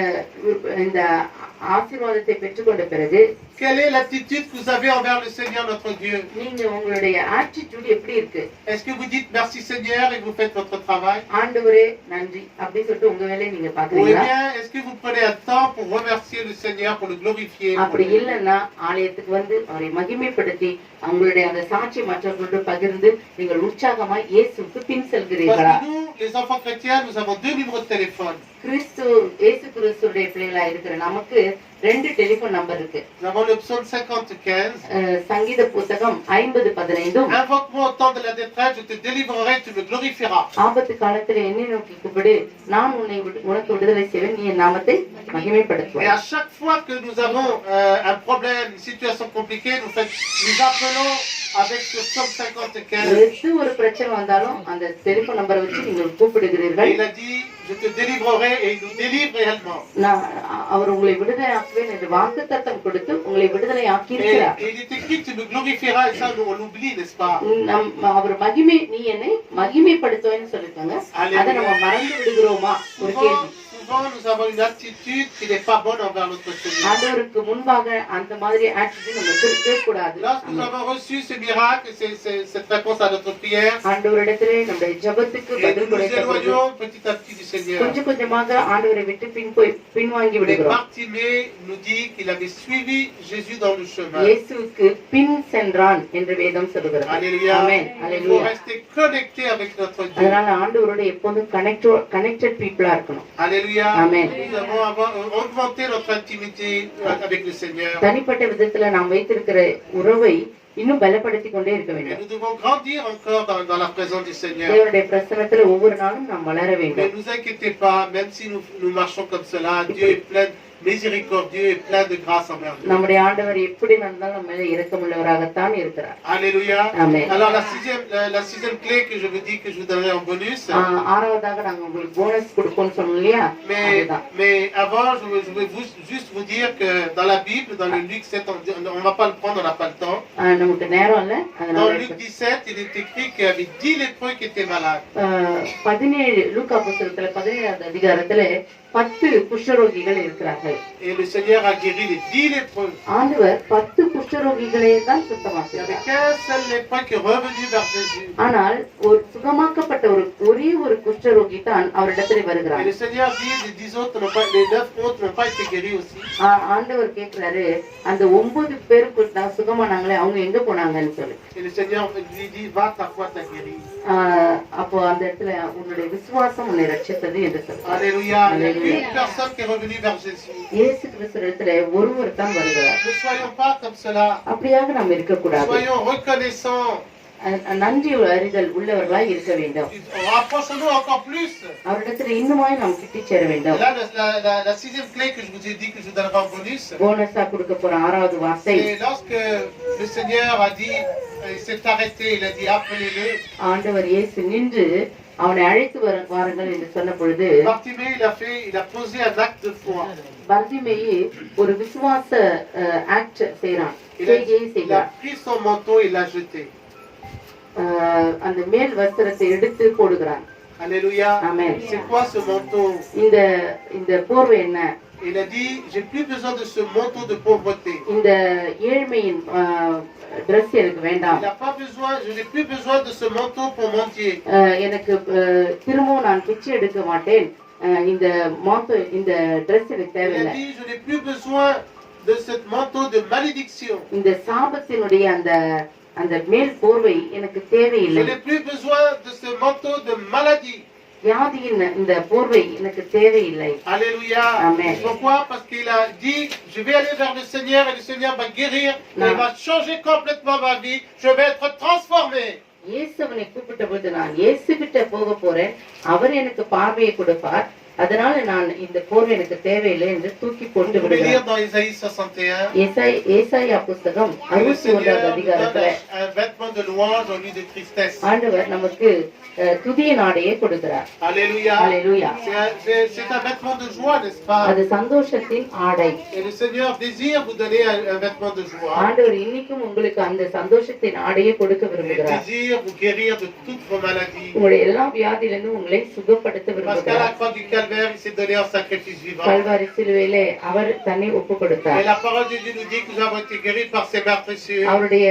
ஆசீர்வாதத்தை பெற்றுக்கொண்ட பிறகு quelle est l'attitude que vous avez envers le Seigneur notre Dieu? நீங்க உங்களுடைய attitude எப்படி இருக்கு? Est-ce que vous dites merci Seigneur et vous faites votre travail? ஆண்டவரே நன்றி அப்படி சொல்லிட்டு உங்க வேலையை நீங்க Ou பாக்குறீங்களா? bien, est-ce que vous prenez un temps pour remercier le Seigneur, pour le glorifier? pour அப்படி le- இல்லைன்னா ஆலயத்துக்கு வந்து அவரை மகிமைப்படுத்தி அவங்களுடைய அந்த சாட்சி மற்றவர்களோடு பகிர்ந்து நீங்கள் உற்சாகமா இயேசுக்கு பின் செல்கிறீர்களா? Parce que nous, les enfants chrétiens, nous avons 2 numéros de téléphone. இயேசு கிறிஸ்துடைய பிள்ளைகளா இருக்கிற நமக்கு 2 டெலிபோன் நம்பர் இருக்கு. Nous avons le psaume 50-15. சங்கீத புத்தகம் 50:15. Invoque-moi au temps de la détresse, je te délivrerai, tu me glorifieras. ஆபத்து காலத்துல என்னை நோக்கி கூப்பிடு, நான் உனக்கு விடுதலை செய்வேன், நீ என் நாமத்தை Et மகிமைப்படுத்துவாய். à chaque fois que nous avons un problème, une situation compliquée, nous appelons avec ce psaume 50-15. ஒரு பிரச்சனை வந்தாலும் அந்த டெலிபோன் நம்பரை வச்சு நீங்கள் Et கூப்பிடுகிறீர்கள். il a dit, je te délivrerai et il nous délivre réellement. அவர் உங்களை விடுதலை ஆக்குவேன் என்று வாக்குத்தத்தம் கொடுத்து உங்களை விடுதலை ஆக்கி இருக்கிறார். Et il est écrit, tu me glorifieras, et ça on l'oublie, n'est-ce pas? அவர் நீ என்னை மகிமைப்படுத்துவேன்னு சொல்லிருக்காங்க. அதை நம்ம மறந்து விடுகிறோமா? ஒரு கேள்வி. Souvent, nous avons une attitude qui n'est pas bonne envers notre Seigneur. ஆண்டவருக்கு முன்பாக அந்த மாதிரி ஆட்டிட்யூட் நம்ம இருக்கவே கூடாது. Lorsque nous avons reçu ce miracle, cette réponse à notre prière, ஆண்டவரிடத்திலே நம்முடைய ஜெபத்துக்கு et nous பதில் nous கொடுத்த பொழுது éloignons petit à petit du Seigneur. கொஞ்சம் கொஞ்சமாக ஆண்டவரை விட்டு பின்வாங்கி Mais விடுகிறோம். Bartimée nous dit qu'il avait suivi Jésus dans le chemin. இயேசுவுக்கு பின் சென்றான் என்று வேதம் சொல்கிறது. Alléluia. ஆமென். Il faut அல்லேலூயா. rester connecté avec notre Dieu. அதனால ஆண்டவரோட எப்போதும் கனெக்டட் பீப்புளா இருக்கணும். Alléluia. Amen. Nous avons augmenté notre intimité avec le Seigneur. தனிப்பட்ட விதத்துல நாம் வைத்திருக்கிற உறவை இன்னும் பலப்படுத்திக் கொண்டே இருக்க Et வேண்டும். nous devons grandir encore dans la présence du Seigneur. தேவனுடைய பிரசன்னத்துல ஒவ்வொரு நாளும் நாம் வளர Mais வேண்டும். ne vous inquiétez pas, même si nous marchons comme cela, Dieu est plein miséricordieux et plein de grâce envers nous. நம்முடைய ஆண்டவர் எப்படி நடந்தாலும் நம்ம மேல இரக்கமுள்ளவராகத்தான் இருக்கிறார். Alléluia. Amen. Alors la sixième clé que je vous dis que je vous donnerai en bonus. ஆறாவதாக நாங்க உங்களுக்கு போனஸ் கொடுப்போம்னு சொன்னோம் இல்லையா? அதுதான். Mais avant, je vais juste vous dire que dans la Bible, dans le Luc 7, on ne va pas le prendre, on n'a pas le temps. நமக்கு நேரம் இல்ல. Dans அதனால Luc 17, il est écrit qu'il y avait 10 lépreux qui étaient malades. 17 லூக்கா புத்தகத்துல 17வது அதிகாரத்துல 10 குஷ்டரோகிகள் இருக்கிறார்கள். Et le Seigneur a guéri les 10 lépreux. ஆண்டவர் 10 குஷ்டரோகிகளை தான் Il n'y சுத்தமாக்கினார். avait qu'un seul lépreux qui est revenu vers Jésus. ஆனால் ஒரு சுகமாக்கப்பட்ட ஒரே ஒரு குஷ்டரோகி தான் அவரிடத்தில் Et வருகிறார். le Seigneur dit, les 9 autres n'ont pas été guéris aussi. ஆண்டவர் கேக்குறாரு, அந்த 9 பேருக்கு தான் சுகமானாங்களே அவங்க எங்க போனாங்கன்னு சொல்லி. Et le Seigneur lui dit, va, ta foi t'a guéri. அப்போ அந்த இடத்துல உன்னுடைய விசுவாசம் உன்னை ரட்சித்தது என்று சொல்றார். Alléluia. Il n'y a qu'une personne qui est revenue vers Jésus. இயேசு கிறிஸ்துவிடத்துல ஒருவர் தான் வருகிறார். Ne soyons pas comme cela. அப்படியாக நாம் இருக்க கூடாது. Soyons reconnaissants. நன்றி அறிதல் உள்ளவர்களாய் இருக்க வேண்டும். Rapprochons-nous encore plus. அவரிடத்துல இன்னுமாய் நாம் கிட்டி சேர வேண்டும். Là, la sixième clé que je vous ai dit que je vous donnerai en bonus, போனஸா கொடுக்க போற 6வது வார்த்தை, c'est lorsque le Seigneur a dit, il s'est arrêté, il a dit appelez-le. ஆண்டவர் இயேசு நின்று அவனை அழைத்து வாருங்கள் என்று சொன்ன பொழுது Bartimée, il a posé un acte de foi. Bartimaeus ஒரு விசுவாச ஆக்ட் செய்றான், Il a pris son manteau et l'a jeté. அந்த மேல் வஸ்திரத்தை எடுத்து போடுகிறான். Alléluia. Amen. C'est quoi ce manteau? இந்த போர்வை என்ன? Il a dit, j'ai plus besoin de ce manteau de pauvreté. இந்த ஏழ்மையின் Dress எனக்கு வேண்டாம். Il n'a pas besoin, je n'ai plus besoin de ce manteau pour mendier. எனக்கு திரும்பவும் நான் பிச்சை எடுக்க மாட்டேன். இந்த இந்த Dress எனக்கு தேவையில்லை. Il a dit, je n'ai plus besoin de ce manteau de malédiction. இந்த சாபத்தினுடைய அந்த அந்த மேல் போர்வை எனக்கு தேவையில்லை. Je n'ai plus besoin de ce manteau de maladie. வியாதியின் இந்த போர்வை எனக்கு தேவையில்லை. Alléluia. Amen. Pourquoi? Parce qu'il a dit, je vais aller vers le Seigneur et le Seigneur va guérir, il va changer complètement ma vie, je vais être transformé. இயேசு அவனை கூப்பிட்ட போது நான் இயேசு கிட்ட போக போறேன், அவர் எனக்கு பார்வையை கொடுப்பார், அதனால நான் இந்த போர்வை எனக்கு தேவையில்லை என்று தூக்கி போட்டு Vous pouvez lire விடுகிறார். dans Isaïe 61. ஏசாயா புஸ்தகம் Que le 61வது Seigneur nous அதிகாரத்துல donne un vêtement de louange au lieu de tristesse. ஆண்டவர் நமக்கு துதிய நாடையே கொடுக்கிறார். Alléluia. Alléluia. C'est un vêtement de joie, n'est-ce pas? அது சந்தோஷத்தின் ஆடை. Et le Seigneur désire vous donner un vêtement de joie. ஆண்டவர் இன்னைக்கும் உங்களுக்கு அந்த சந்தோஷத்தின் ஆடையை கொடுக்க Il விரும்புகிறார். désire vous guérir de toutes vos maladies. உங்களுடைய எல்லா வியாதியிலிருந்து உங்களை சுகப்படுத்த Parce qu'à விரும்புகிறார். la croix du Calvaire, il s'est donné en sacrifice vivant. Kalvari சிலுவையிலே அவர் தன்னை ஒப்பு Et கொடுத்தார். la parole de Dieu nous dit que nous avons été guéris par ses meurtrissures. அவருடைய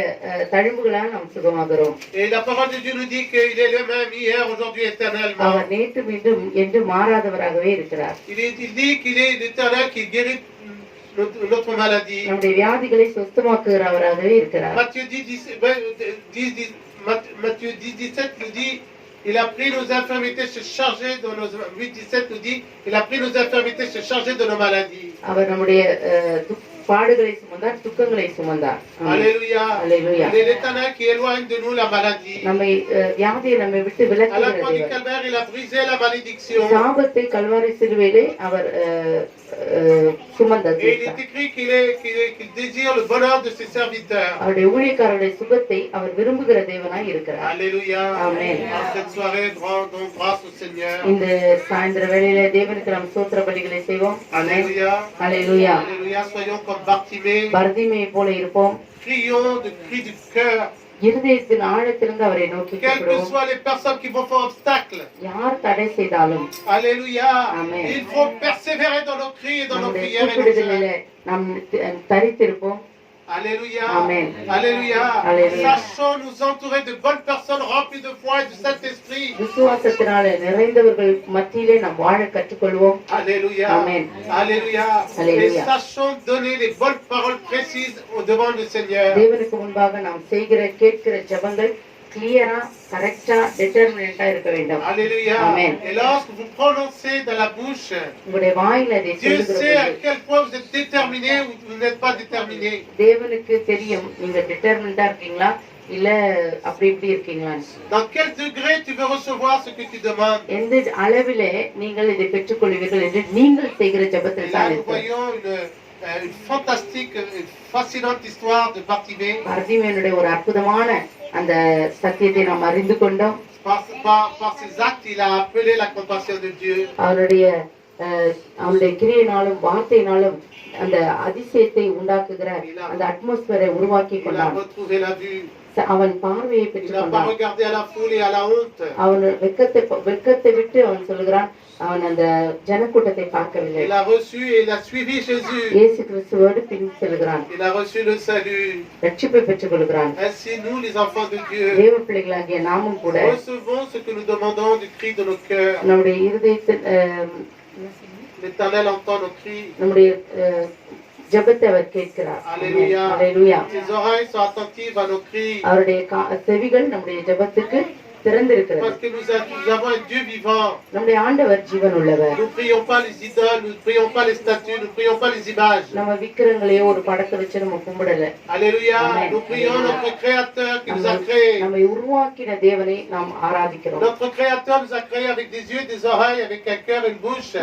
தழும்புகளால் நாம் சுகமாகிறோம். Et la parole de Dieu nous dit qu'il est le même hier, aujourd'hui, éternellement. அவர் நேற்று மீண்டும் என்று மாறாதவராகவே இருக்கிறார். Il dit qu'il est l'éternel qui guérit notre maladie. நம்முடைய வியாதிகளை சுத்தமாக்குகிறவராகவே இருக்கிறார். Matthieu 10:17 nous dit, il a pris nos infirmités, se charger de nos 8:17 nous dit, il a pris nos infirmités, se charger de nos maladies. அவர் நம்முடைய பாடுகளை சுமந்தார், துக்கங்களை சுமந்தார். Alléluia. Alléluia. Il est l'éternel qui éloigne de nous la maladie. நம்மை வியாதியை நம்மை விட்டு À la croix du விலக்குகிறார். Calvaire, il a brisé la malédiction. சாபத்தை கல்வாரி சிலுவையிலே அவர் சுமந்தார். Et il est écrit qu'il désire le bonheur de ses serviteurs. அவருடைய ஊழியக்காரருடைய சுகத்தை அவர் விரும்புகிற தேவனாய் இருக்கிறார். Alléluia. Amen. En cette soirée, rendons grâce au Seigneur. இந்த சாயந்தர வேளையில தேவனுக்கு நாம் ஸ்தோத்திர பலிகளை செய்வோம். Alléluia. அல்லேலூயா. Alléluia. Soyons comme Bartimée. பர்திமையை போல இருப்போம். Crions de cris du cœur. இருதயத்தின் ஆழத்திலிருந்து அவரை நோக்கி Quelles que கூப்பிடுவோம். soient les personnes qui vont faire obstacle. யார் தடை செய்தாலும் Alléluia. Amen. Il faut persévérer dans nos cris et dans nos நம்முடைய prières et nos கூப்பிடுதலிலே jeûnes. நாம் தரித்திருப்போம். Alléluia. Amen. Alléluia. Alléluia. Sachons nous entourer de bonnes personnes remplies de foi et du Saint-Esprit. விசுவாசத்தினாலே நிறைந்தவர்கள் மத்தியிலே நாம் வாழ கற்றுக்கொள்வோம். Alléluia. Amen. Alléluia. Alléluia. Et sachons donner les bonnes paroles précises au devant du Seigneur. தேவனுக்கு முன்பாக நாம் செய்கிற கேட்கிற ஜெபங்கள் கிளியரா கரெக்டா டிட்டர்மினண்டா இருக்க வேண்டும். Alléluia. Amen. Et lorsque vous prononcez dans la bouche, உங்களுடைய வாயில அதை Dieu sait à சொல்லுகிற quel point vous êtes déterminé ou vous n'êtes pas déterminé. தேவனுக்கு தெரியும் நீங்க டிட்டர்மினண்டா இருக்கீங்களா இல்ல அப்படி இப்படி இருக்கீங்களான்னு. Dans quel degré tu veux recevoir ce que tu demandes. எந்த அளவிலே நீங்கள் இதை பெற்றுக்கொள்வீர்கள் என்று நீங்கள் செய்கிற Et ஜெபத்தில் là, தான் nous இருக்கு. voyons une fantastique, une fascinante histoire de Bartimée. பர்திமேயனுடைய ஒரு அற்புதமான அந்த சத்தியத்தை நாம் அறிந்து கொண்டோம். Par ses actes, il a appelé la compassion de Dieu. அவனுடைய கிரியையினாலும் வார்த்தையினாலும் அந்த அதிசயத்தை உண்டாக்குகிற அந்த அட்மாஸ்பியரை உருவாக்கி Il a கொண்டான். retrouvé la vue. அவன் பார்வையை Il பெற்றுக் n'a pas கொண்டான். regardé à la foule et à la honte. அவன் வெட்கத்தை விட்டு அவன் சொல்லுகிறான், அவன் அந்த ஜனக்கூட்டத்தை பார்க்கவில்லை. Il a reçu et il a suivi Jésus. இயேசு கிறிஸ்துவோடு பின் செல்கிறான். Il a reçu le salut. ரட்சிப்பை பெற்றுக் கொள்கிறான். Ainsi, nous, les enfants de Dieu, தேவ பிள்ளைகளாகிய நாமும் கூட recevons ce que nous demandons du cri de nos cœurs. நம்முடைய இருதயத்தில் L'Éternel entend nos cris. நம்முடைய ஜெபத்தை அவர் கேட்கிறார். Alléluia. அல்லேலூயா. Ses oreilles sont attentives à nos cris. அவருடைய செவிகள் நம்முடைய ஜெபத்துக்கு திறந்திருக்கிறது. Parce que nous avons un Dieu vivant. நம்முடைய ஆண்டவர் ஜீவன் உள்ளவர். Nous ne prions pas les idoles, nous ne prions pas les statues, nous ne prions pas les images. நம்ம விக்கிரங்களையோ ஒரு படத்தை வச்சு நம்ம கும்பிடல. Alléluia. Amen. Nous prions notre Créateur qui nous a créés. நம்மை உருவாக்கின தேவனை நாம் ஆராதிக்கிறோம். Notre Créateur nous a créés avec des yeux, des oreilles, avec un cœur et une bouche.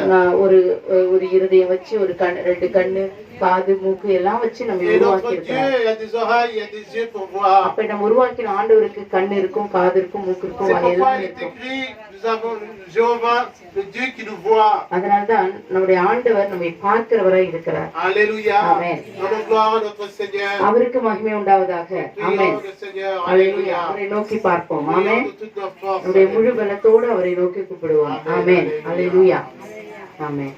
ஒரு இருதயம் வச்சு ஒரு ரெண்டு கண்ணு காது மூக்கு எல்லாம் வச்சு நம்ம Et notre உருவாக்கி Dieu இருக்கிறோம். a des oreilles, il a des yeux pour voir. அப்ப நம்ம உருவாக்கின ஆண்டவருக்கு கண்ணு இருக்கும், காது இருக்கும், மூக்கு இருக்கும், C'est pourquoi எல்லாம் il est இருக்கும். écrit, nous avons Jéhovah, le Dieu qui nous voit. அதனால்தான் நம்முடைய ஆண்டவர் நம்மை பார்க்கிறவராய் இருக்கிறார். Alléluia. Amen. Donnons gloire à notre Seigneur. அவருக்கு மகிமை உண்டாவதாக. ஆமென். Prions le Seigneur. அல்லேலூயா. Alléluia. அவரை நோக்கி பார்ப்போம். Prions ஆமென். de toutes nos forces. நம்முடைய முழு பலத்தோடு அவரை நோக்கி கூப்பிடுவோம். ஆமென். அல்லேலூயா. ஆமென்.